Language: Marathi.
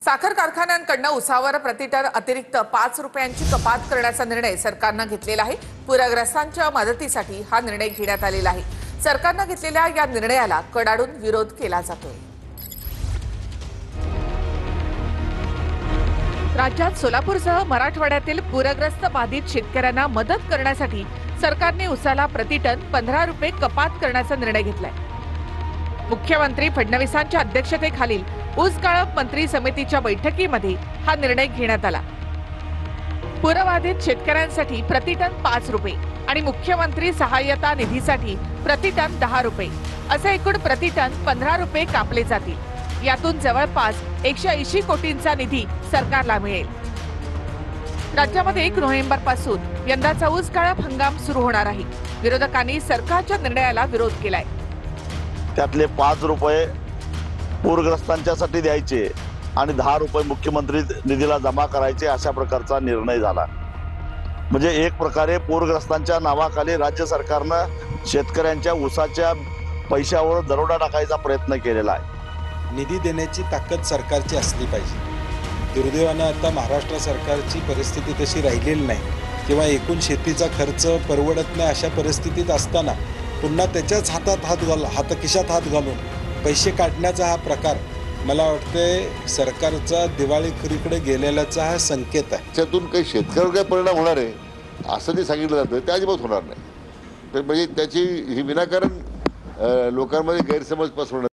साखर कारखान्यांकडून उसावर प्रतिटन अतिरिक्त 5 रुपयांची कपात करण्याचा निर्णय सरकारने घेतलेला आहे। पूरग्रस्तांच्या मदतीसाठी हा निर्णय घेण्यात आलेला आहे। सरकारने घेतलेल्या या निर्णयाला कडाडून विरोध केला जातोय। राज्यात सोलापूरसह मराठवाड्यातील पूरग्रस्त बाधित शेतकऱ्यांना मदत करण्यासाठी सरकारने उसाला प्रतिटन 15 रुपये कपात करण्याचा निर्णय घेतलाय। मुख्यमंत्री फडणवीसांच्या अध्यक्षतेखालील ऊस गाळप मंत्री समितीच्या बैठकीमध्ये हा निर्णय घेण्यात आला। पूरबाधित शेतकऱ्यांसाठी प्रतिटन 5 रुपये आणि मुख्यमंत्री सहाय्यता निधीसाठी प्रतिटन 10 रुपये असे एकूण प्रतिटन 15 रुपये कापले जातील। यातून जवळपास 180 कोटींचा निधी सरकारला मिळेल। राज्यामध्ये 1 नोव्हेंबर पासून यंदाचा ऊस गाळप हंगाम सुरू होणार आहे। विरोधकांनी सरकारच्या निर्णयाला विरोध केलाय। त्यातले 5 रुपये पूरग्रस्तांच्यासाठी द्यायचे आणि 10 रुपये मुख्यमंत्री निधीला जमा करायचे अशा प्रकारचा निर्णय झाला। म्हणजे एक प्रकारे पूरग्रस्तांच्या नावाखाली राज्य सरकारने शेतकऱ्यांच्या ऊसाच्या पैशावर दरोडा टाकायचा प्रयत्न केलेला आहे। निधी देण्याची ताकद सरकारची असली पाहिजे। दुर्दैवाने आता महाराष्ट्र सरकारची परिस्थिती तशी राहिलेली नाही किंवा एकूण शेतीचा खर्च परवडत नाही अशा परिस्थितीत असताना पुन्हा त्याच्याच हातात खिशात हात घालून पैसे काढण्याचा हा प्रकार मला वाटते सरकारचा दिवाळीखोरीकडे गेलेल्याचा हा संकेत आहे। त्यातून काही शेतकऱ्यावर काय परिणाम होणार आहे असं ते सांगितलं जातं ते अजिबात होणार नाही। तर म्हणजे त्याची ही विनाकारण लोकांमध्ये गैरसमज पसरवणं